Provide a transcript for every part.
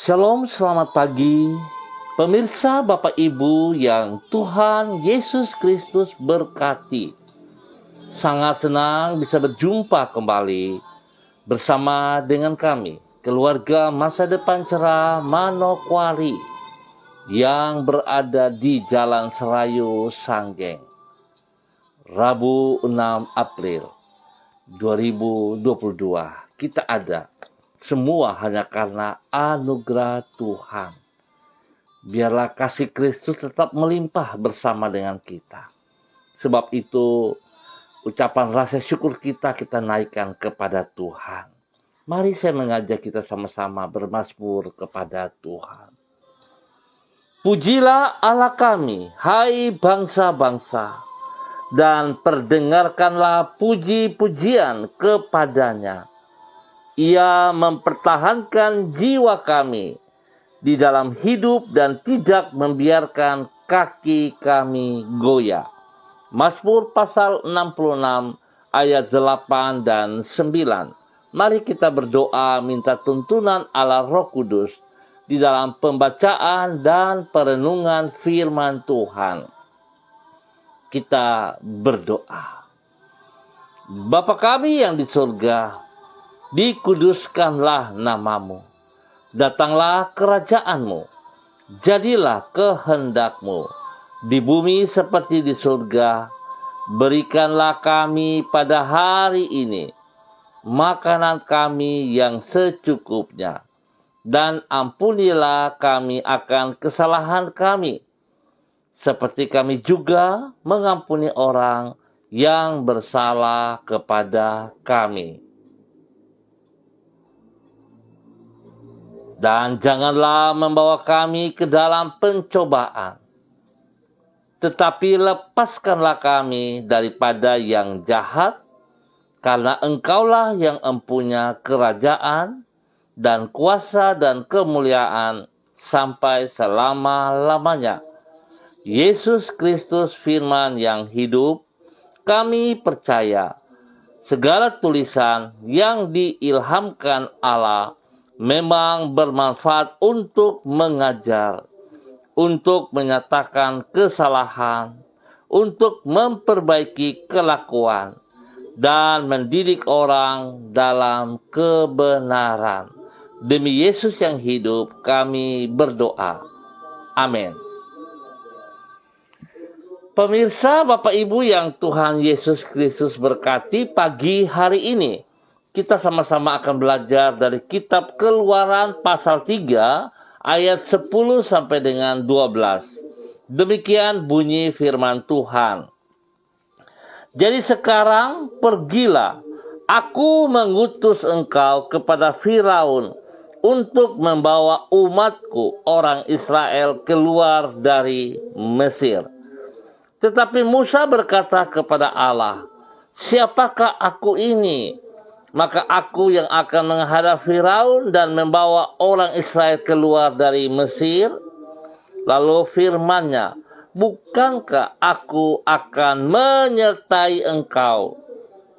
Shalom, selamat pagi. Pemirsa, Bapak Ibu yang Tuhan Yesus Kristus berkati. Sangat senang bisa berjumpa kembali bersama dengan kami, keluarga Masa Depan Cerah Manokwari yang berada di Jalan Serayu, Sanggeng. Rabu 6 April 2022. Kita ada semua hanya karena anugerah Tuhan. Biarlah kasih Kristus tetap melimpah bersama dengan kita. Sebab itu, ucapan rasa syukur kita naikkan kepada Tuhan. Mari saya mengajak kita sama-sama bermazmur kepada Tuhan. Pujilah Allah kami, hai bangsa-bangsa, dan perdengarkanlah puji-pujian kepadanya. Ia mempertahankan jiwa kami di dalam hidup dan tidak membiarkan kaki kami goyah. Mazmur pasal 66 ayat 8 dan 9. Mari kita berdoa minta tuntunan Allah Roh Kudus di dalam pembacaan dan perenungan firman Tuhan. Kita berdoa. Bapa kami yang di surga, dikuduskanlah namamu. Datanglah kerajaanmu. Jadilah kehendakmu di bumi seperti di surga. Berikanlah kami pada hari ini makanan kami yang secukupnya. Dan ampunilah kami akan kesalahan kami, seperti kami juga mengampuni orang yang bersalah kepada kami. Dan janganlah membawa kami ke dalam pencobaan, tetapi lepaskanlah kami daripada yang jahat, karena Engkaulah yang empunya kerajaan dan kuasa dan kemuliaan sampai selama-lamanya. Yesus Kristus firman yang hidup, kami percaya segala tulisan yang diilhamkan Allah memang bermanfaat untuk mengajar, untuk menyatakan kesalahan, untuk memperbaiki kelakuan, dan mendidik orang dalam kebenaran. Demi Yesus yang hidup, kami berdoa. Amin. Pemirsa, Bapak Ibu yang Tuhan Yesus Kristus berkati, pagi hari ini kita sama-sama akan belajar dari kitab Keluaran pasal 3 ayat 10 sampai dengan 12. Demikian bunyi firman Tuhan. Jadi sekarang pergilah, aku mengutus engkau kepada Firaun untuk membawa umatku orang Israel keluar dari Mesir. Tetapi Musa berkata kepada Allah, siapakah aku ini? Maka aku yang akan menghadap Firaun dan membawa orang Israel keluar dari Mesir. Lalu firman-Nya, bukankah aku akan menyertai engkau?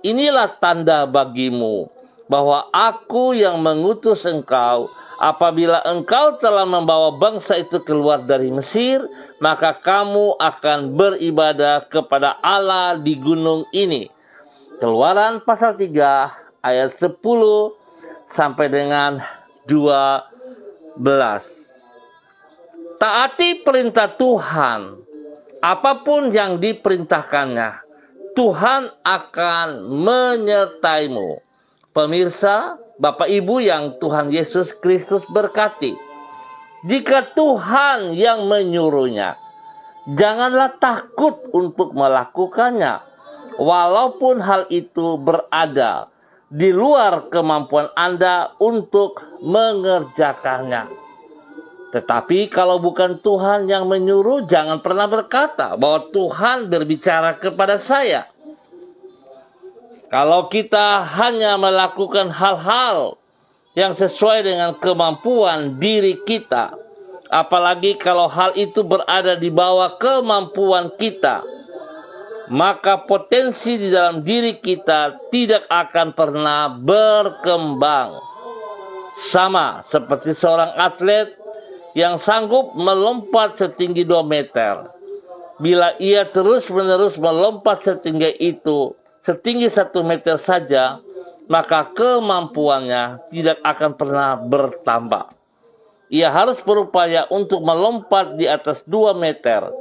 Inilah tanda bagimu bahwa aku yang mengutus engkau. Apabila engkau telah membawa bangsa itu keluar dari Mesir, maka kamu akan beribadah kepada Allah di gunung ini. Keluaran pasal 3 ayat 10 sampai dengan 12. Taati perintah Tuhan. Apapun yang diperintahkannya, Tuhan akan menyertaimu. Pemirsa, Bapak Ibu yang Tuhan Yesus Kristus berkati. Jika Tuhan yang menyuruhnya, janganlah takut untuk melakukannya. Walaupun hal itu berada di luar kemampuan Anda untuk mengerjakannya. Tetapi kalau bukan Tuhan yang menyuruh, jangan pernah berkata bahwa Tuhan berbicara kepada saya. Kalau kita hanya melakukan hal-hal yang sesuai dengan kemampuan diri kita, apalagi kalau hal itu berada di bawah kemampuan kita, maka potensi di dalam diri kita tidak akan pernah berkembang. Sama seperti seorang atlet yang sanggup melompat setinggi 2 meter. Bila ia terus-menerus melompat setinggi 1 meter saja, maka kemampuannya tidak akan pernah bertambah. Ia harus berupaya untuk melompat di atas 2 meter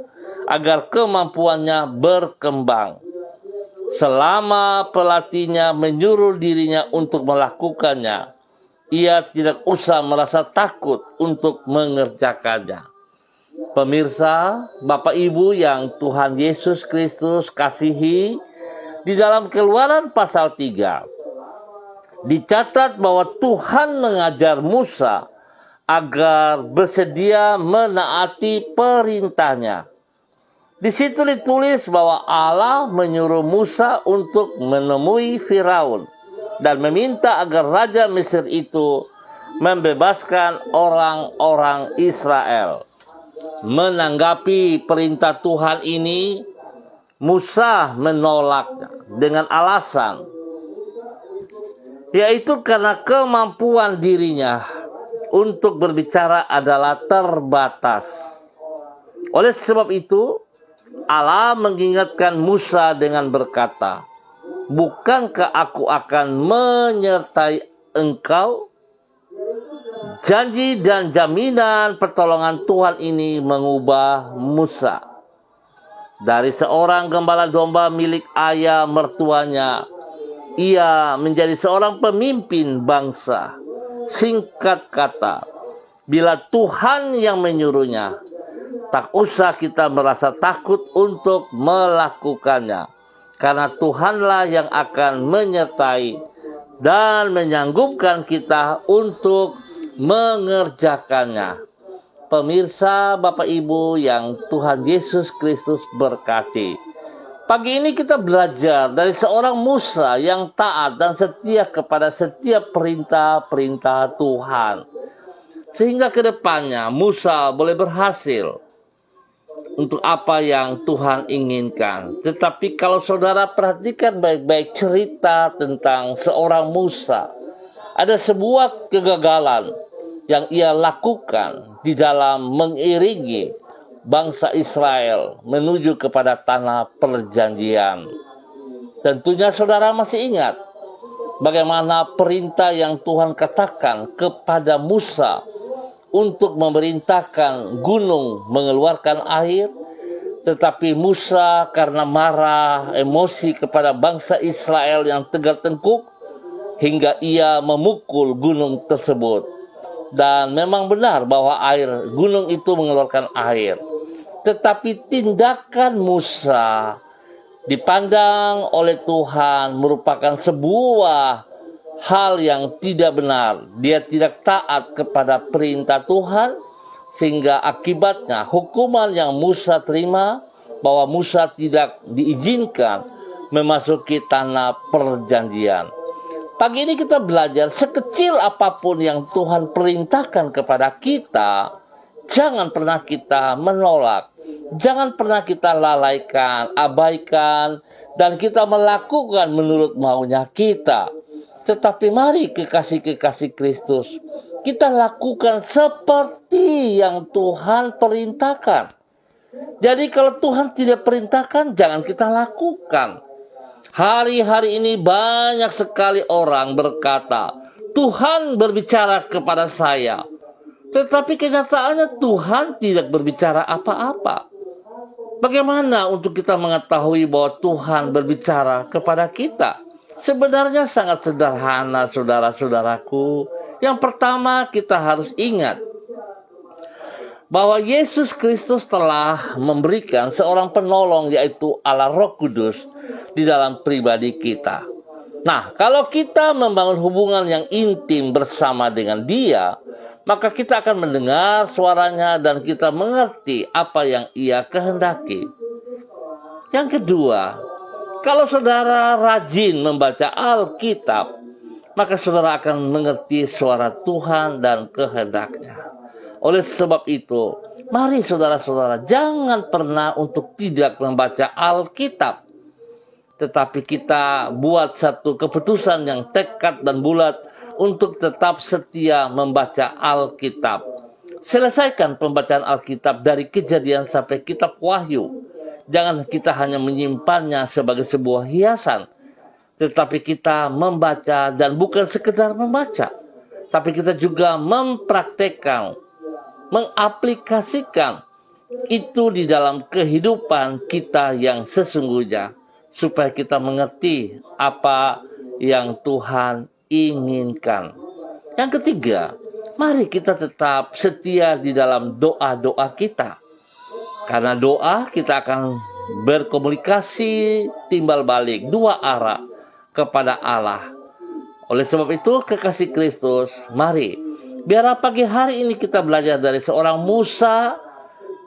agar kemampuannya berkembang. Selama pelatihnya menyuruh dirinya untuk melakukannya, ia tidak usah merasa takut untuk mengerjakannya. Pemirsa, Bapak Ibu yang Tuhan Yesus Kristus kasihi, di dalam Keluaran pasal 3, dicatat bahwa Tuhan mengajar Musa agar bersedia menaati perintahnya. Di situ ditulis bahwa Allah menyuruh Musa untuk menemui Firaun dan meminta agar Raja Mesir itu membebaskan orang-orang Israel. Menanggapi perintah Tuhan ini, Musa menolaknya dengan alasan, yaitu karena kemampuan dirinya untuk berbicara adalah terbatas. Oleh sebab itu, Allah mengingatkan Musa dengan berkata, "Bukankah aku akan menyertai engkau?" Janji dan jaminan pertolongan Tuhan ini mengubah Musa. Dari seorang gembala domba milik ayah mertuanya, ia menjadi seorang pemimpin bangsa. Singkat kata, bila Tuhan yang menyuruhnya, tak usah kita merasa takut untuk melakukannya. Karena Tuhanlah yang akan menyertai dan menyanggupkan kita untuk mengerjakannya. Pemirsa, Bapak Ibu yang Tuhan Yesus Kristus berkati. Pagi ini kita belajar dari seorang Musa yang taat dan setia kepada setiap perintah-perintah Tuhan. Sehingga ke depannya Musa boleh berhasil untuk apa yang Tuhan inginkan. Tetapi kalau saudara perhatikan baik-baik cerita tentang seorang Musa, ada sebuah kegagalan yang ia lakukan di dalam mengiringi bangsa Israel menuju kepada tanah perjanjian. Tentunya saudara masih ingat bagaimana perintah yang Tuhan katakan kepada Musa untuk memerintahkan gunung mengeluarkan air. Tetapi Musa karena marah, emosi kepada bangsa Israel yang tegar tengkuk, hingga ia memukul gunung tersebut. Dan memang benar bahwa gunung itu mengeluarkan air. Tetapi tindakan Musa dipandang oleh Tuhan merupakan sebuah hal yang tidak benar. Dia tidak taat kepada perintah Tuhan, sehingga akibatnya hukuman yang Musa terima bahwa Musa tidak diizinkan memasuki tanah perjanjian. Pagi ini kita belajar, sekecil apapun yang Tuhan perintahkan kepada kita, jangan pernah kita menolak. Jangan pernah kita lalaikan, abaikan, dan kita melakukan menurut maunya kita. Tetapi mari kekasih-kekasih Kristus, kita lakukan seperti yang Tuhan perintahkan. Jadi kalau Tuhan tidak perintahkan, jangan kita lakukan. Hari-hari ini banyak sekali orang berkata, Tuhan berbicara kepada saya. Tetapi kenyataannya Tuhan tidak berbicara apa-apa. Bagaimana untuk kita mengetahui bahwa Tuhan berbicara kepada kita? Sebenarnya sangat sederhana, saudara-saudaraku. Yang pertama, kita harus ingat bahwa Yesus Kristus telah memberikan seorang penolong, yaitu Allah Roh Kudus, di dalam pribadi kita. Nah, kalau kita membangun hubungan yang intim bersama dengan Dia, maka kita akan mendengar suaranya dan kita mengerti apa yang Ia kehendaki. Yang kedua, kalau saudara rajin membaca Alkitab, maka saudara akan mengerti suara Tuhan dan kehendaknya. Oleh sebab itu, mari saudara-saudara jangan pernah untuk tidak membaca Alkitab. Tetapi kita buat satu keputusan yang tekad dan bulat untuk tetap setia membaca Alkitab. Selesaikan pembacaan Alkitab dari Kejadian sampai kitab Wahyu. Jangan kita hanya menyimpannya sebagai sebuah hiasan, tetapi kita membaca, dan bukan sekedar membaca, tapi kita juga mempraktekkan, mengaplikasikan itu di dalam kehidupan kita yang sesungguhnya, supaya kita mengerti apa yang Tuhan inginkan. Yang ketiga, mari kita tetap setia di dalam doa-doa kita. Karena doa kita akan berkomunikasi timbal balik dua arah kepada Allah. Oleh sebab itu, kekasih Kristus, mari biarlah pagi hari ini kita belajar dari seorang Musa.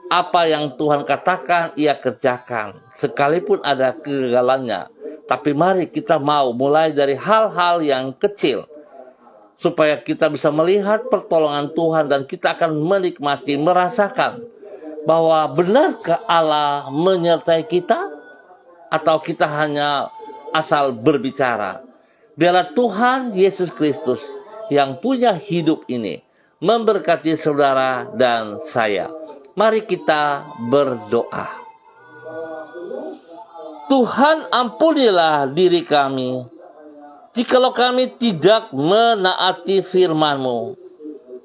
Apa yang Tuhan katakan ia kerjakan, sekalipun ada kegagalannya. Tapi mari kita mau mulai dari hal-hal yang kecil, supaya kita bisa melihat pertolongan Tuhan dan kita akan menikmati, merasakan bahwa benarkah Allah menyertai kita, atau kita hanya asal berbicara. Biarlah Tuhan Yesus Kristus yang punya hidup ini memberkati saudara dan saya. Mari kita berdoa. Tuhan, ampunilah diri kami, jikalau kami tidak menaati firman-Mu,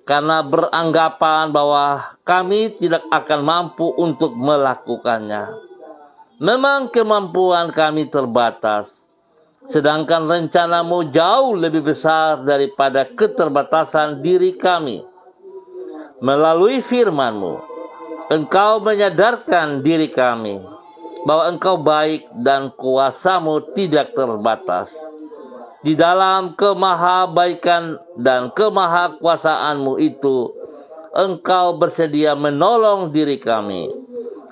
karena beranggapan bahwa kami tidak akan mampu untuk melakukannya. Memang kemampuan kami terbatas, sedangkan rencana-Mu jauh lebih besar daripada keterbatasan diri kami. Melalui firman-Mu, Engkau menyadarkan diri kami bahwa Engkau baik dan kuasa-Mu tidak terbatas. Di dalam kemahabaikan dan kemahakuasaan-Mu itu, Engkau bersedia menolong diri kami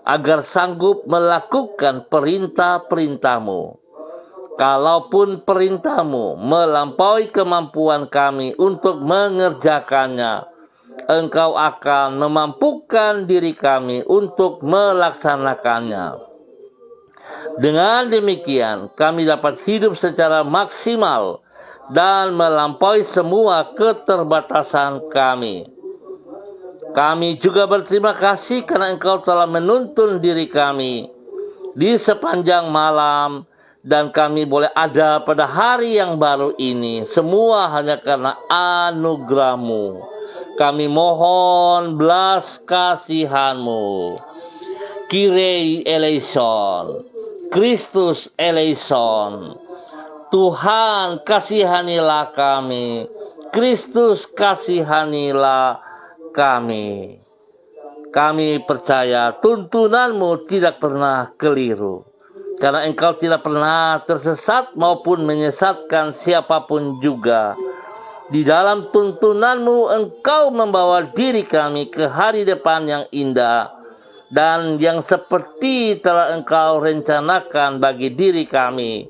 agar sanggup melakukan perintah-perintah-Mu. Kalaupun perintah-Mu melampaui kemampuan kami untuk mengerjakannya, Engkau akan memampukan diri kami untuk melaksanakannya. Dengan demikian, kami dapat hidup secara maksimal dan melampaui semua keterbatasan kami. Kami juga berterima kasih karena Engkau telah menuntun diri kami di sepanjang malam, dan kami boleh ada pada hari yang baru ini. Semua hanya karena anugerah-Mu. Kami mohon belas kasihan-Mu. Kyrie eleison, Kristus eleison. Tuhan, kasihanilah kami. Kristus, kasihanilah kami. Kami percaya tuntunan-Mu tidak pernah keliru, karena Engkau tidak pernah tersesat maupun menyesatkan siapapun juga. Di dalam tuntunan-Mu, Engkau membawa diri kami ke hari depan yang indah, dan yang seperti telah Engkau rencanakan bagi diri kami.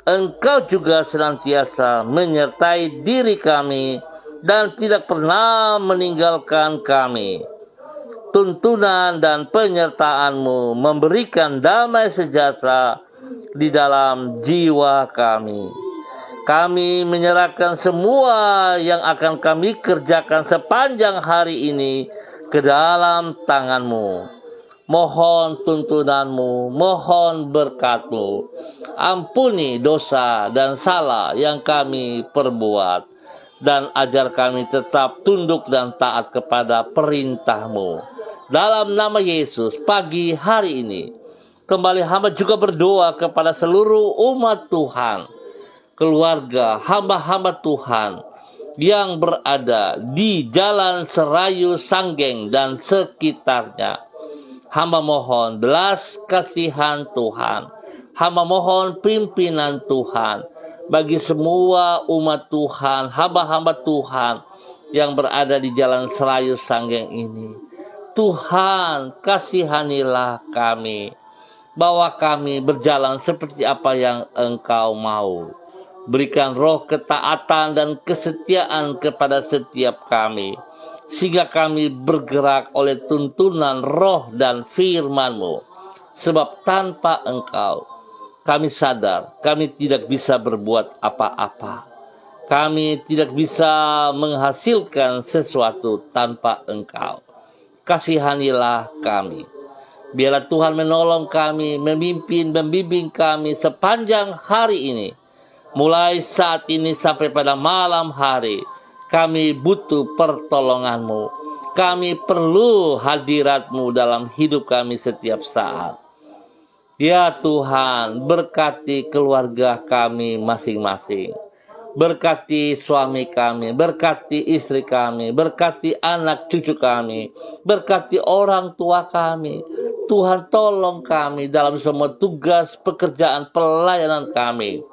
Engkau juga senantiasa menyertai diri kami dan tidak pernah meninggalkan kami. Tuntunan dan penyertaan-Mu memberikan damai sejahtera di dalam jiwa kami. Kami menyerahkan semua yang akan kami kerjakan sepanjang hari ini ke dalam tangan-Mu. Mohon tuntunan-Mu, mohon berkat-Mu. Ampuni dosa dan salah yang kami perbuat, dan ajar kami tetap tunduk dan taat kepada perintah-Mu. Dalam nama Yesus, pagi hari ini, kembali hamba juga berdoa kepada seluruh umat Tuhan, keluarga hamba-hamba Tuhan yang berada di Jalan Serayu Sanggeng dan sekitarnya. Hamba mohon belas kasihan Tuhan. Hamba mohon pimpinan Tuhan bagi semua umat Tuhan, hamba-hamba Tuhan yang berada di Jalan Serayu Sanggeng ini. Tuhan, kasihanilah kami, bahwa kami berjalan seperti apa yang Engkau mau. Berikan roh ketaatan dan kesetiaan kepada setiap kami, sehingga kami bergerak oleh tuntunan roh dan firman-Mu. Sebab tanpa Engkau, kami sadar kami tidak bisa berbuat apa-apa. Kami tidak bisa menghasilkan sesuatu tanpa Engkau. Kasihanilah kami. Biarlah Tuhan menolong kami, memimpin, membimbing kami sepanjang hari ini. Mulai saat ini sampai pada malam hari, kami butuh pertolongan-Mu. Kami perlu hadirat-Mu dalam hidup kami setiap saat. Ya Tuhan, berkati keluarga kami masing-masing. Berkati suami kami, berkati istri kami, berkati anak cucu kami, berkati orang tua kami. Tuhan tolong kami dalam semua tugas, pekerjaan, pelayanan kami.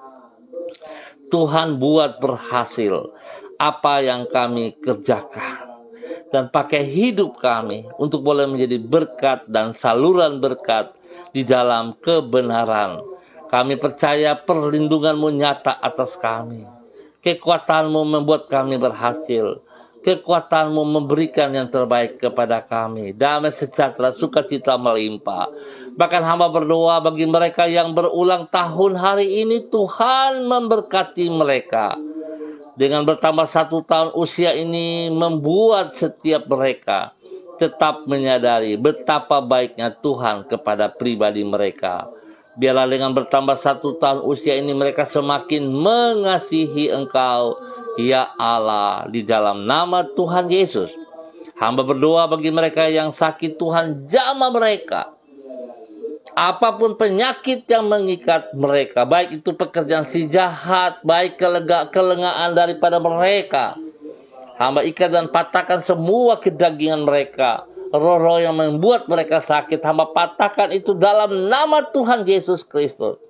Tuhan buat berhasil apa yang kami kerjakan. Dan pakai hidup kami untuk boleh menjadi berkat dan saluran berkat di dalam kebenaran. Kami percaya perlindungan-Mu nyata atas kami. Kekuatan-Mu membuat kami berhasil. Kekuatan-Mu memberikan yang terbaik kepada kami. Damai sejahtera, sukacita melimpah. Bahkan hamba berdoa bagi mereka yang berulang tahun hari ini, Tuhan memberkati mereka. Dengan bertambah 1 tahun usia ini membuat setiap mereka tetap menyadari betapa baiknya Tuhan kepada pribadi mereka. Biarlah dengan bertambah 1 tahun usia ini mereka semakin mengasihi Engkau, ya Allah, di dalam nama Tuhan Yesus. Hamba berdoa bagi mereka yang sakit, Tuhan jamah mereka. Apapun penyakit yang mengikat mereka, baik itu pekerjaan si jahat, baik kelengaan daripada mereka, hamba ikat dan patahkan semua kedagingan mereka. Roh-roh yang membuat mereka sakit, hamba patahkan itu dalam nama Tuhan Yesus Kristus.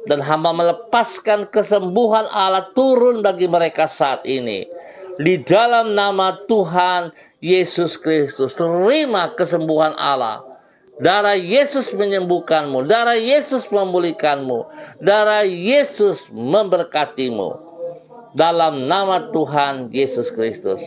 Dan hamba melepaskan kesembuhan Allah turun bagi mereka saat ini. Di dalam nama Tuhan Yesus Kristus, terima kesembuhan Allah. Darah Yesus menyembuhkanmu, darah Yesus memulihkanmu, darah Yesus memberkatimu. Dalam nama Tuhan Yesus Kristus.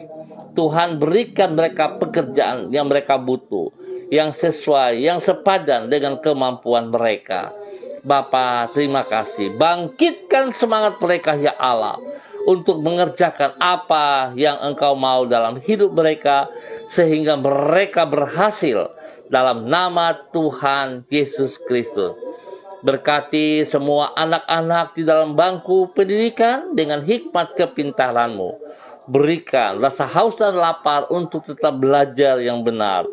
Tuhan berikan mereka pekerjaan yang mereka butuh, yang sesuai, yang sepadan dengan kemampuan mereka. Bapa, terima kasih. Bangkitkan semangat mereka, ya Allah, untuk mengerjakan apa yang Engkau mau dalam hidup mereka, sehingga mereka berhasil dalam nama Tuhan Yesus Kristus. Berkati semua anak-anak di dalam bangku pendidikan dengan hikmat kepintaran-Mu. Berikan rasa haus dan lapar untuk tetap belajar yang benar,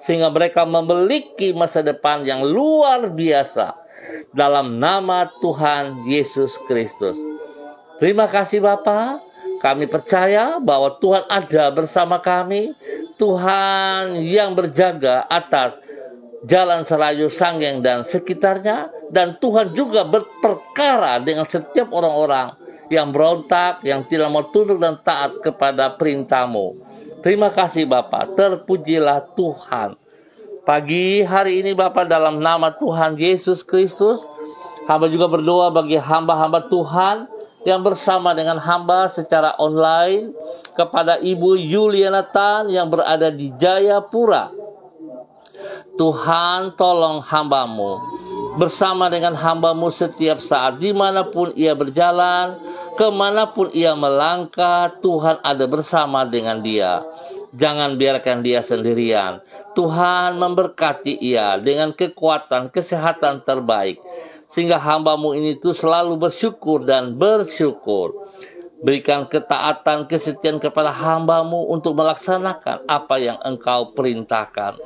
sehingga mereka memiliki masa depan yang luar biasa. Dalam nama Tuhan Yesus Kristus. Terima kasih Bapa. Kami percaya bahwa Tuhan ada bersama kami. Tuhan yang berjaga atas Jalan Serayu, Sanggeng dan sekitarnya. Dan Tuhan juga berperkara dengan setiap orang-orang yang berontak, yang tidak mau tunduk dan taat kepada perintah-Mu. Terima kasih Bapa, terpujilah Tuhan. Pagi hari ini Bapa, dalam nama Tuhan Yesus Kristus, hamba juga berdoa bagi hamba-hamba Tuhan yang bersama dengan hamba secara online, kepada Ibu Yuliana Tan yang berada di Jayapura. Tuhan tolong hamba-Mu, bersama dengan hamba-Mu setiap saat, dimanapun ia berjalan, kemanapun ia melangkah, Tuhan ada bersama dengan dia. Jangan biarkan dia sendirian. Tuhan memberkati ia dengan kekuatan, kesehatan terbaik, sehingga hamba-Mu ini tuh selalu bersyukur dan bersyukur. Berikan ketaatan, kesetiaan kepada hamba-Mu untuk melaksanakan apa yang Engkau perintahkan.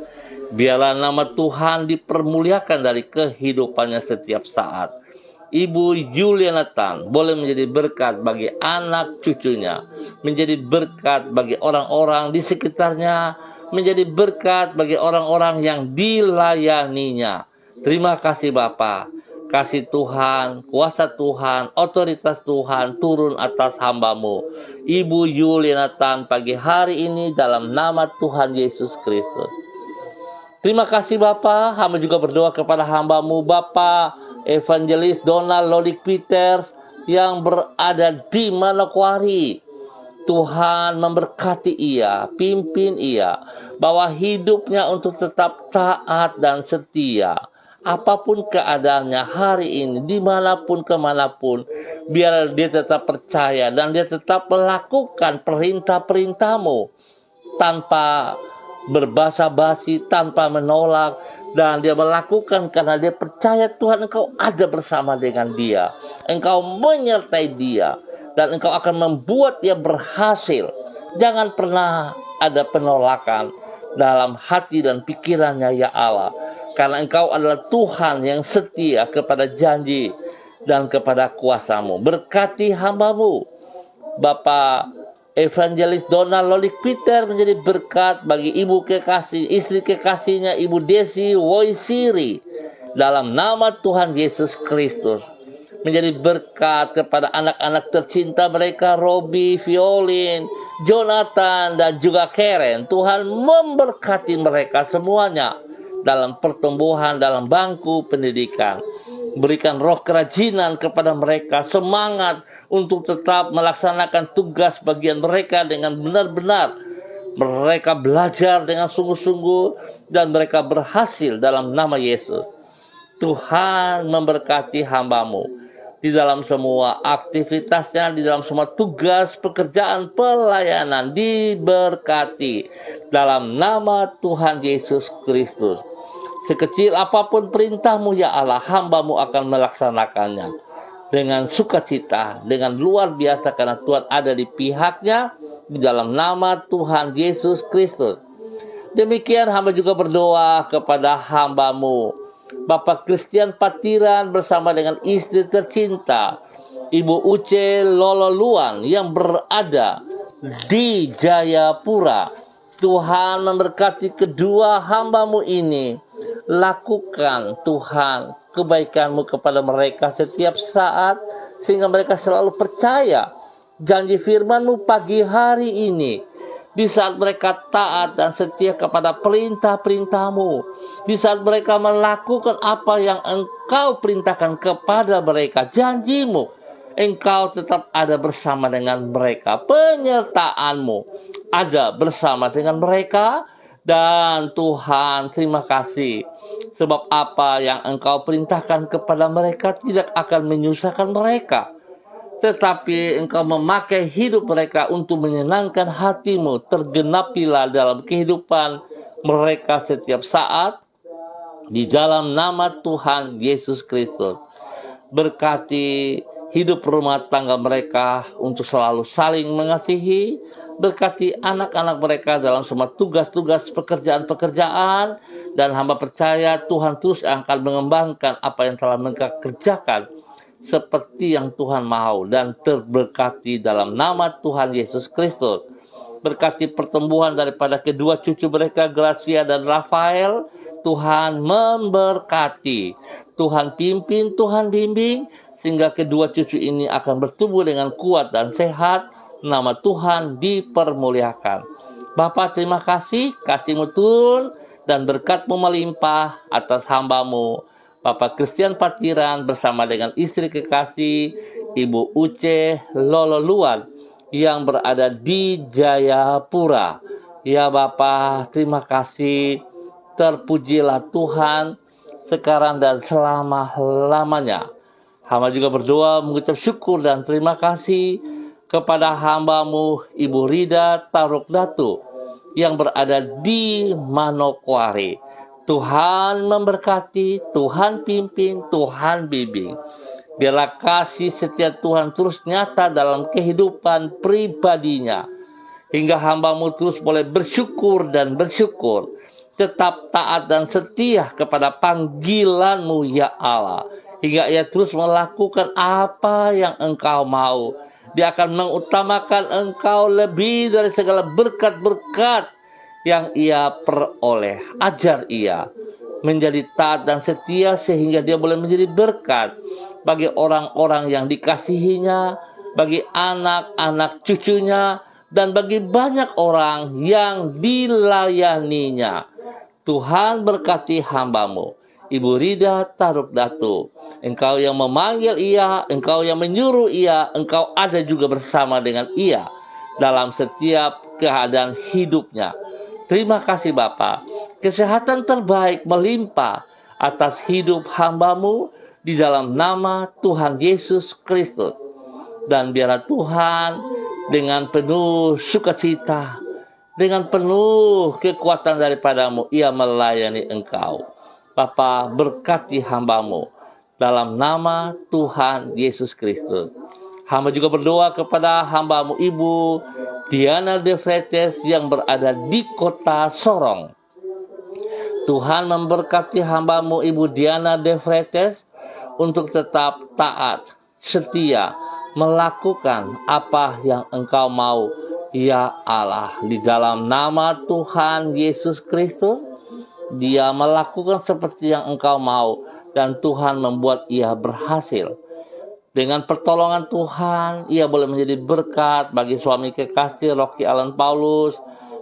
Biarlah nama Tuhan dipermuliakan dari kehidupannya setiap saat. Ibu Yuliana Tan boleh menjadi berkat bagi anak cucunya, menjadi berkat bagi orang-orang di sekitarnya, menjadi berkat bagi orang-orang yang dilayaninya. Terima kasih Bapa. Kasih Tuhan, kuasa Tuhan, otoritas Tuhan turun atas hamba-Mu, Ibu Yuliana Tan, pagi hari ini dalam nama Tuhan Yesus Kristus. Terima kasih Bapa. Hamba juga berdoa kepada hamba-Mu, Bapa Evangelis Donald Lodik Peters yang berada di Manokwari. Tuhan memberkati ia, pimpin ia, bawa hidupnya untuk tetap taat dan setia. apapun keadaannya hari ini, dimanapun kemanapun, biar dia tetap percaya dan dia tetap melakukan perintah-perintahmu tanpa berbasa-basi, tanpa menolak, dan dia melakukan karena dia percaya Tuhan engkau ada bersama dengan dia, engkau menyertai dia, dan engkau akan membuat dia berhasil. Jangan pernah ada penolakan dalam hati dan pikirannya ya Allah, karena engkau adalah Tuhan yang setia kepada janji dan kepada kuasamu. Berkati hambamu Bapak Evangelis Donald Lolik Peter menjadi berkat bagi ibu kekasih, istri kekasihnya Ibu Desi Woisiri, dalam nama Tuhan Yesus Kristus. Menjadi berkat kepada anak-anak tercinta mereka, Robi, Violin, Jonathan, dan juga Karen. Tuhan memberkati mereka semuanya dalam pertumbuhan, dalam bangku pendidikan. Berikan roh kerajinan kepada mereka, semangat untuk tetap melaksanakan tugas bagian mereka dengan benar-benar. Mereka belajar dengan sungguh-sungguh dan mereka berhasil dalam nama Yesus. Tuhan memberkati hambamu di dalam semua aktivitasnya, di dalam semua tugas, pekerjaan, pelayanan, diberkati dalam nama Tuhan Yesus Kristus. Sekecil apapun perintahmu ya Allah, hambamu akan melaksanakannya dengan sukacita, dengan luar biasa, karena Tuhan ada di pihaknya, di dalam nama Tuhan Yesus Kristus. Demikian hamba juga berdoa kepada hambamu Bapak Christian Patiran bersama dengan istri tercinta Ibu Uce Lololuan yang berada di Jayapura. Tuhan memberkati kedua hambamu ini. Lakukan Tuhan kebaikanmu kepada mereka setiap saat, sehingga mereka selalu percaya janji firman-Mu pagi hari ini. Di saat mereka taat dan setia kepada perintah-perintah-Mu, di saat mereka melakukan apa yang Engkau perintahkan kepada mereka, janji-Mu, Engkau tetap ada bersama dengan mereka. Penyertaan-Mu ada bersama dengan mereka. Dan Tuhan, terima kasih, sebab apa yang Engkau perintahkan kepada mereka tidak akan menyusahkan mereka, tetapi Engkau memakai hidup mereka untuk menyenangkan hati-Mu. Tergenapilah dalam kehidupan mereka setiap saat, di dalam nama Tuhan Yesus Kristus. Berkati hidup rumah tangga mereka untuk selalu saling mengasihi. Berkati anak-anak mereka dalam semua tugas-tugas pekerjaan-pekerjaan. Dan hamba percaya Tuhan terus akan mengembangkan apa yang telah mereka kerjakan seperti yang Tuhan mau, dan terberkati dalam nama Tuhan Yesus Kristus. Berkati pertumbuhan daripada kedua cucu mereka, Gracia dan Rafael. Tuhan memberkati, Tuhan pimpin, Tuhan bimbing, sehingga kedua cucu ini akan bertumbuh dengan kuat dan sehat. Nama Tuhan dipermuliakan. Bapa, terima kasih, kasih-Mu turun dan berkat-Mu melimpah atas hamba-Mu Bapak Christian Patiran bersama dengan istri kekasih Ibu Uce Lololuan yang berada di Jayapura. Ya Bapa, terima kasih, terpujilah Tuhan sekarang dan selama-lamanya. Hamba juga berdoa mengucap syukur dan terima kasih kepada hamba-Mu Ibu Rida Taruk Datu yang berada di Manokwari. Tuhan memberkati, Tuhan pimpin, Tuhan bimbing. Biarlah kasih setia Tuhan terus nyata dalam kehidupan pribadinya, hingga hamba-Mu terus boleh bersyukur dan bersyukur, tetap taat dan setia kepada panggilan-Mu ya Allah, hingga ia terus melakukan apa yang Engkau mau. Dia akan mengutamakan Engkau lebih dari segala berkat-berkat yang ia peroleh. Ajar ia menjadi taat dan setia sehingga dia boleh menjadi berkat bagi orang-orang yang dikasihinya, bagi anak-anak cucunya, dan bagi banyak orang yang dilayaninya. Tuhan berkati hamba-Mu Ibu Rida Taruk Datu. Engkau yang memanggil ia, Engkau yang menyuruh ia, Engkau ada juga bersama dengan ia dalam setiap keadaan hidupnya. Terima kasih Bapa. Kesehatan terbaik melimpah atas hidup hamba-Mu di dalam nama Tuhan Yesus Kristus. Dan biarlah Tuhan dengan penuh sukacita, dengan penuh kekuatan daripada-Mu, ia melayani Engkau. Bapa, berkati hamba-Mu dalam nama Tuhan Yesus Kristus. Hamba juga berdoa kepada hamba-Mu Ibu Diana De Vretes yang berada di kota Sorong. Tuhan memberkati hamba-Mu Ibu Diana De Vretes untuk tetap taat, setia, melakukan apa yang Engkau mau, ya Allah. Di dalam nama Tuhan Yesus Kristus, dia melakukan seperti yang Engkau mau, dan Tuhan membuat ia berhasil. Dengan pertolongan Tuhan, ia boleh menjadi berkat bagi suami kekasih Rocky Alan Paulus,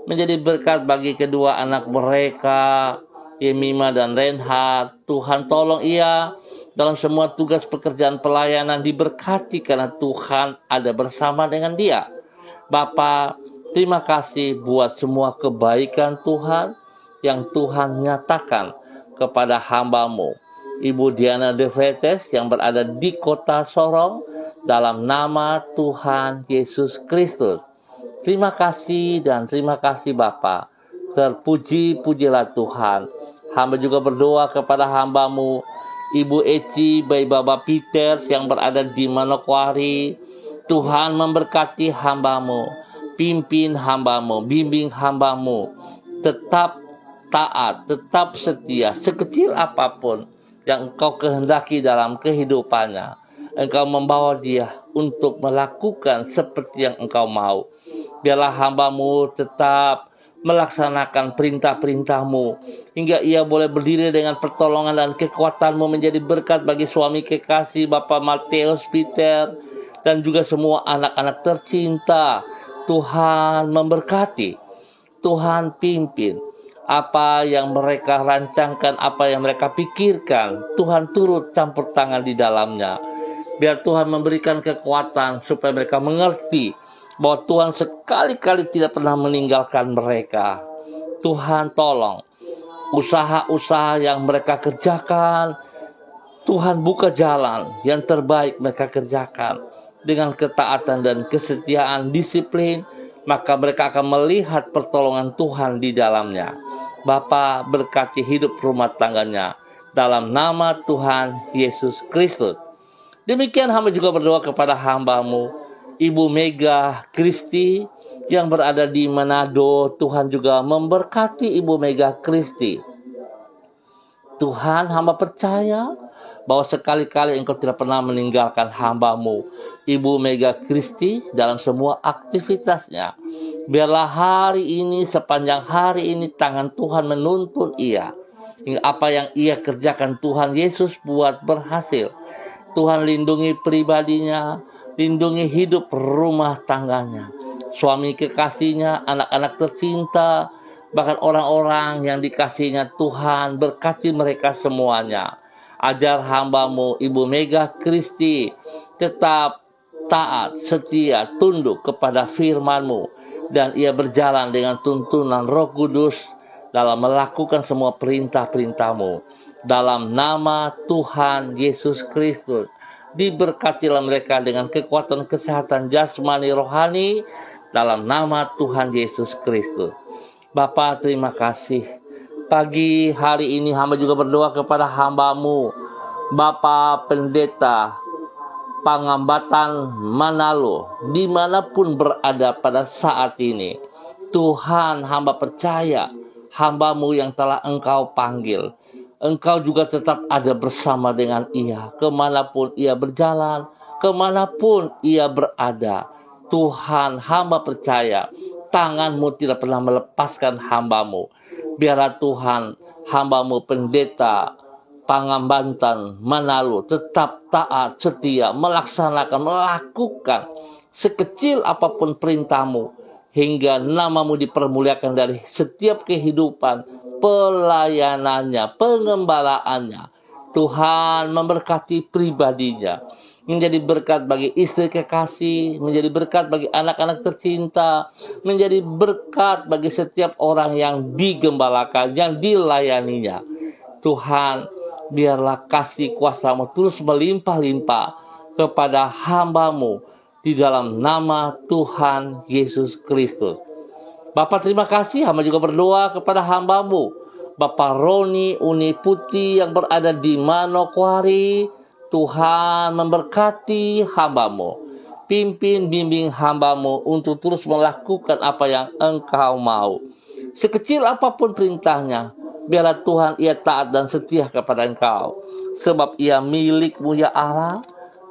menjadi berkat bagi kedua anak mereka, Yemima dan Reinhard. Tuhan tolong ia dalam semua tugas pekerjaan pelayanan, diberkati karena Tuhan ada bersama dengan dia. Bapa, terima kasih buat semua kebaikan Tuhan yang Tuhan nyatakan kepada hamba-Mu Ibu Diana De Vretes yang berada di kota Sorong, dalam nama Tuhan Yesus Kristus. Terima kasih dan terima kasih Bapa. Terpuji-pujilah Tuhan. Hamba juga berdoa kepada hamba-Mu Ibu Eci Bayi Baba Peter yang berada di Manokwari. Tuhan memberkati hamba-Mu, pimpin hamba-Mu, bimbing hamba-Mu, tetap taat, tetap setia, sekecil apapun yang Engkau kehendaki dalam kehidupannya. Engkau membawa dia untuk melakukan seperti yang Engkau mau. Biarlah hamba-Mu tetap melaksanakan perintah-perintah-Mu, hingga ia boleh berdiri dengan pertolongan dan kekuatan-Mu, menjadi berkat bagi suami kekasih Bapak Mateus Peter, dan juga semua anak-anak tercinta. Tuhan memberkati, Tuhan pimpin. Apa yang mereka rancangkan, apa yang mereka pikirkan, Tuhan turut campur tangan di dalamnya. Biar Tuhan memberikan kekuatan supaya mereka mengerti bahwa Tuhan sekali-kali tidak pernah meninggalkan mereka. Tuhan tolong usaha-usaha yang mereka kerjakan, Tuhan buka jalan yang terbaik mereka kerjakan. Dengan ketaatan dan kesetiaan, disiplin, maka mereka akan melihat pertolongan Tuhan di dalamnya. Bapa, berkati hidup rumah tangganya dalam nama Tuhan Yesus Kristus. Demikian hamba juga berdoa kepada hamba-Mu Ibu Mega Kristi yang berada di Manado. Tuhan juga memberkati Ibu Mega Kristi. Tuhan, hamba percaya bahwa sekali-kali Engkau tidak pernah meninggalkan hamba-Mu Ibu Mega Kristi dalam semua aktivitasnya. Biarlah hari ini, sepanjang hari ini, tangan Tuhan menuntun ia. Hingga apa yang ia kerjakan, Tuhan Yesus buat berhasil. Tuhan lindungi pribadinya, lindungi hidup rumah tangganya, suami kekasihnya, anak-anak tercinta, bahkan orang-orang yang dikasihinya. Tuhan berkati mereka semuanya. Ajar hamba-Mu Ibu Mega Kristi tetap taat, setia, tunduk kepada firman-Mu, dan ia berjalan dengan tuntunan Roh Kudus dalam melakukan semua perintah-perintah-Mu. Dalam nama Tuhan Yesus Kristus, diberkatilah mereka dengan kekuatan kesehatan jasmani rohani dalam nama Tuhan Yesus Kristus. Bapa, terima kasih. Pagi hari ini hamba juga berdoa kepada hamba-Mu Bapak Pendeta Pangambatan Manalo, dimanapun berada pada saat ini. Tuhan, hamba percaya hamba-Mu yang telah Engkau panggil, Engkau juga tetap ada bersama dengan ia, kemanapun ia berjalan, kemanapun ia berada. Tuhan, hamba percaya tangan-Mu tidak pernah melepaskan hamba-Mu. Biarlah Tuhan, hamba-Mu Pendeta Pangambatan Manalo tetap taat, setia, melakukan sekecil apapun perintah-Mu, hingga nama-Mu dipermuliakan dari setiap kehidupan, pelayanannya, pengembalaannya. Tuhan memberkati pribadinya, menjadi berkat bagi istri kekasih, menjadi berkat bagi anak-anak tercinta, menjadi berkat bagi setiap orang yang digembalakan, yang dilayaninya. Tuhan, biarlah kasih kuasa-Mu terus melimpah-limpah kepada hamba-Mu di dalam nama Tuhan Yesus Kristus. Bapak terima kasih, hamba juga berdoa kepada hamba-Mu, Bapak Roni Uni Putih yang berada di Manokwari. Tuhan memberkati hamba-Mu. Pimpin bimbing hamba-Mu untuk terus melakukan apa yang Engkau mau. Sekecil apapun perintahnya, biarlah Tuhan ia taat dan setia kepada Engkau. Sebab ia milik-Mu ya Allah.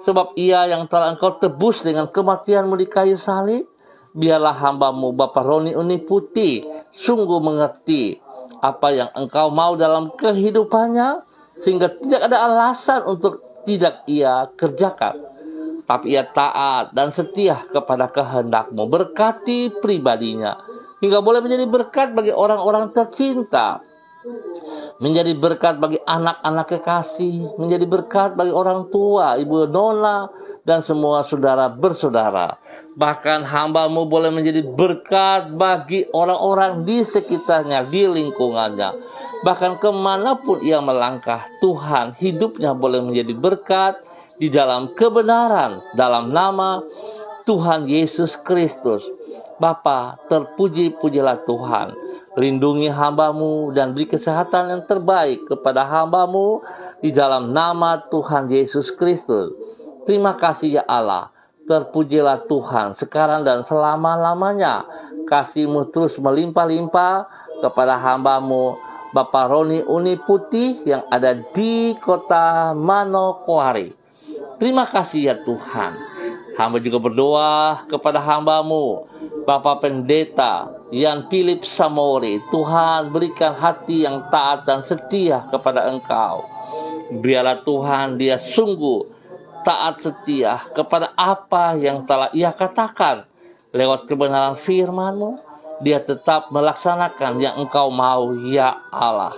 Sebab ia yang telah Engkau tebus dengan kematian-Mu di kayu salib. Biarlah hamba-Mu Bapak Roni Uni Putih sungguh mengerti apa yang Engkau mau dalam kehidupannya, sehingga tidak ada alasan untuk tidak ia kerjakan. Tapi ia taat dan setia kepada kehendak-Mu. Berkati pribadinya, hingga boleh menjadi berkat bagi orang-orang tercinta, menjadi berkat bagi anak-anak kekasih, menjadi berkat bagi orang tua, Ibu Nona, dan semua saudara bersaudara. Bahkan hamba-Mu boleh menjadi berkat bagi orang-orang di sekitarnya, di lingkungannya. Bahkan kemanapun ia melangkah, Tuhan hidupnya boleh menjadi berkat di dalam kebenaran, dalam nama Tuhan Yesus Kristus. Bapa, terpuji-pujilah Tuhan. Lindungi hamba-Mu dan beri kesehatan yang terbaik kepada hamba-Mu di dalam nama Tuhan Yesus Kristus. Terima kasih ya Allah. Terpujilah Tuhan sekarang dan selama-lamanya. Kasih-Mu terus melimpah-limpah kepada hamba-Mu Bapak Roni Uni Putih yang ada di kota Manokwari. Terima kasih ya Tuhan. Hamba juga berdoa kepada hamba-Mu Bapak Pendeta Yan Philip Samori. Tuhan berikan hati yang taat dan setia kepada Engkau. Biarlah Tuhan dia sungguh taat setia kepada apa yang telah ia katakan. Lewat kebenaran firman-Mu, dia tetap melaksanakan yang Engkau mau ya Allah.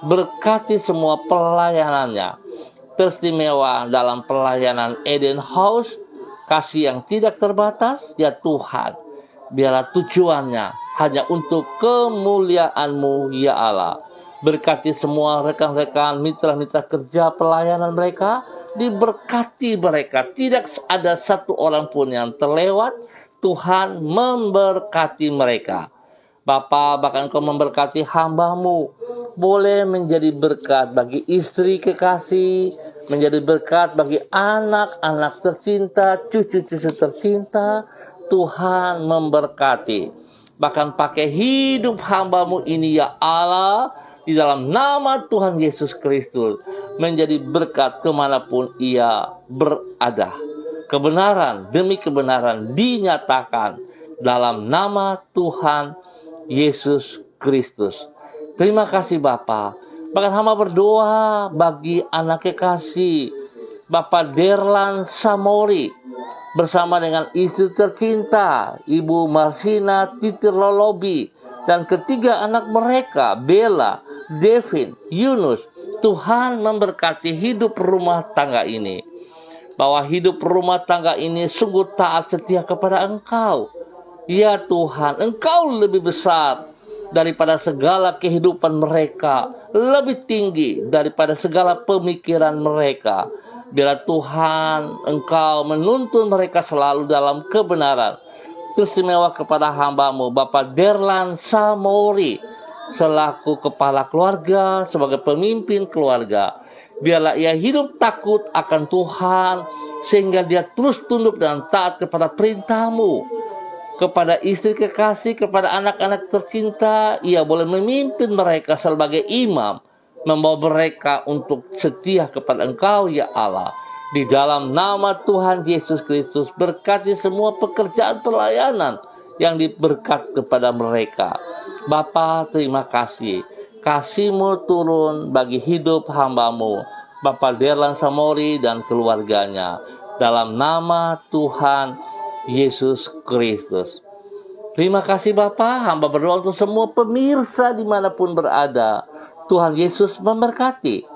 Berkati semua pelayanannya, teristimewa dalam pelayanan Eden House, kasih yang tidak terbatas ya Tuhan. Biarlah tujuannya hanya untuk kemuliaan-Mu ya Allah. Berkati semua rekan-rekan, mitra-mitra kerja pelayanan mereka, diberkati mereka. Tidak ada satu orang pun yang terlewat. Tuhan memberkati mereka. Bapa, bahkan Engkau memberkati hamba-Mu. Boleh menjadi berkat bagi istri kekasih, menjadi berkat bagi anak-anak tercinta, cucu-cucu tercinta. Tuhan memberkati. Bahkan pakai hidup hamba-Mu ini ya Allah, di dalam nama Tuhan Yesus Kristus, menjadi berkat kemanapun ia berada. Kebenaran demi kebenaran dinyatakan dalam nama Tuhan Yesus Kristus. Terima kasih Bapa. Bahkan hamba berdoa bagi anak kekasih Bapak Derlan Samori bersama dengan istri tercinta Ibu Marsina Titir Lolobi dan ketiga anak mereka Bella, Devin, Yunus. Tuhan memberkati hidup rumah tangga ini. Bahwa hidup rumah tangga ini sungguh taat setia kepada Engkau. Ya Tuhan, Engkau lebih besar daripada segala kehidupan mereka. Lebih tinggi daripada segala pemikiran mereka. Biarlah Tuhan, Engkau menuntun mereka selalu dalam kebenaran. Istimewa kepada hamba-Mu Bapak Derlan Samori selaku kepala keluarga, sebagai pemimpin keluarga. Biarlah ia hidup takut akan Tuhan, sehingga dia terus tunduk dan taat kepada perintah-Mu. Kepada istri kekasih, kepada anak-anak tercinta, ia boleh memimpin mereka sebagai imam, membawa mereka untuk setia kepada Engkau ya Allah. Di dalam nama Tuhan Yesus Kristus, berkati semua pekerjaan pelayanan yang diberkat kepada mereka. Bapa, terima kasih. Kasih-Mu turun bagi hidup hamba-Mu Bapak Derlan Samori dan keluarganya. Dalam nama Tuhan Yesus Kristus. Terima kasih Bapa. Hamba berdoa untuk semua pemirsa dimanapun berada. Tuhan Yesus memberkati.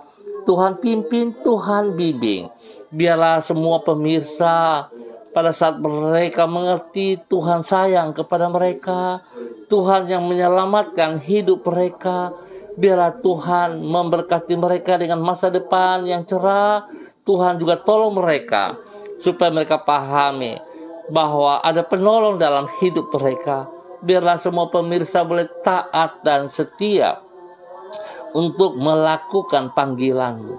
Tuhan pimpin, Tuhan bimbing. Biarlah semua pemirsa pada saat mereka mengerti Tuhan sayang kepada mereka, Tuhan yang menyelamatkan hidup mereka, Biarlah Tuhan memberkati mereka dengan masa depan yang cerah. Tuhan juga tolong mereka supaya mereka pahami bahwa ada penolong dalam hidup mereka. Biarlah semua pemirsa boleh taat dan setia untuk melakukan panggilan-Mu.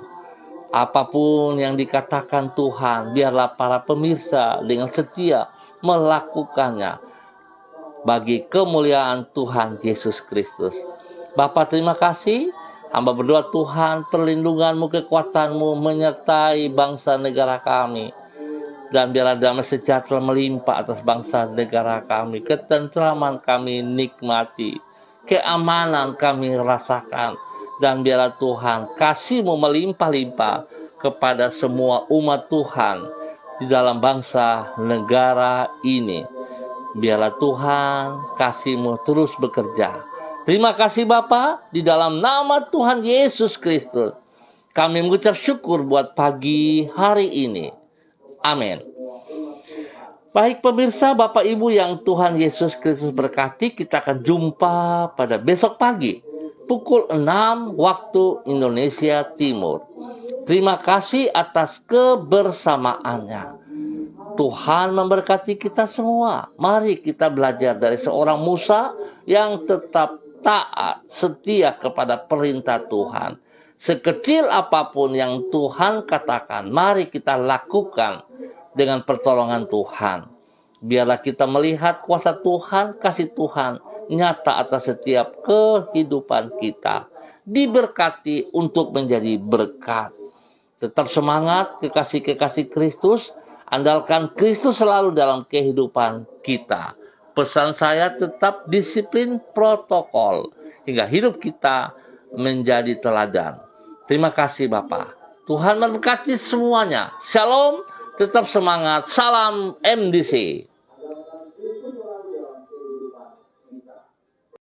Apapun yang dikatakan Tuhan, biarlah para pemirsa dengan setia melakukannya bagi kemuliaan Tuhan Yesus Kristus. Bapa, terima kasih. Hamba berdoa Tuhan, perlindungan-Mu, kekuatan-Mu menyertai bangsa negara kami. Dan biarlah damai sejahtera melimpah atas bangsa negara kami. Ketentraman kami nikmati. Keamanan kami rasakan. Dan biarlah Tuhan, kasih-Mu melimpah-limpah kepada semua umat Tuhan di dalam bangsa negara ini. Biarlah Tuhan, kasih-Mu terus bekerja. Terima kasih Bapa, di dalam nama Tuhan Yesus Kristus. Kami mengucap syukur buat pagi hari ini. Amin. Baik pemirsa, Bapak Ibu yang Tuhan Yesus Kristus berkati, kita akan jumpa pada besok pagi, pukul 6 waktu Indonesia Timur. Terima kasih atas kebersamaannya. Tuhan memberkati kita semua. Mari kita belajar dari seorang Musa yang tetap taat, setia kepada perintah Tuhan. Sekecil apapun yang Tuhan katakan, mari kita lakukan dengan pertolongan Tuhan. Biarlah kita melihat kuasa Tuhan, kasih Tuhan nyata atas setiap kehidupan kita. Diberkati untuk menjadi berkat. Tetap semangat, kekasih-kekasih Kristus. Andalkan Kristus selalu dalam kehidupan kita. Pesan saya tetap disiplin protokol hingga hidup kita menjadi teladan. Terima kasih Bapak. Tuhan memberkati semuanya. Shalom, tetap semangat. Salam MDC.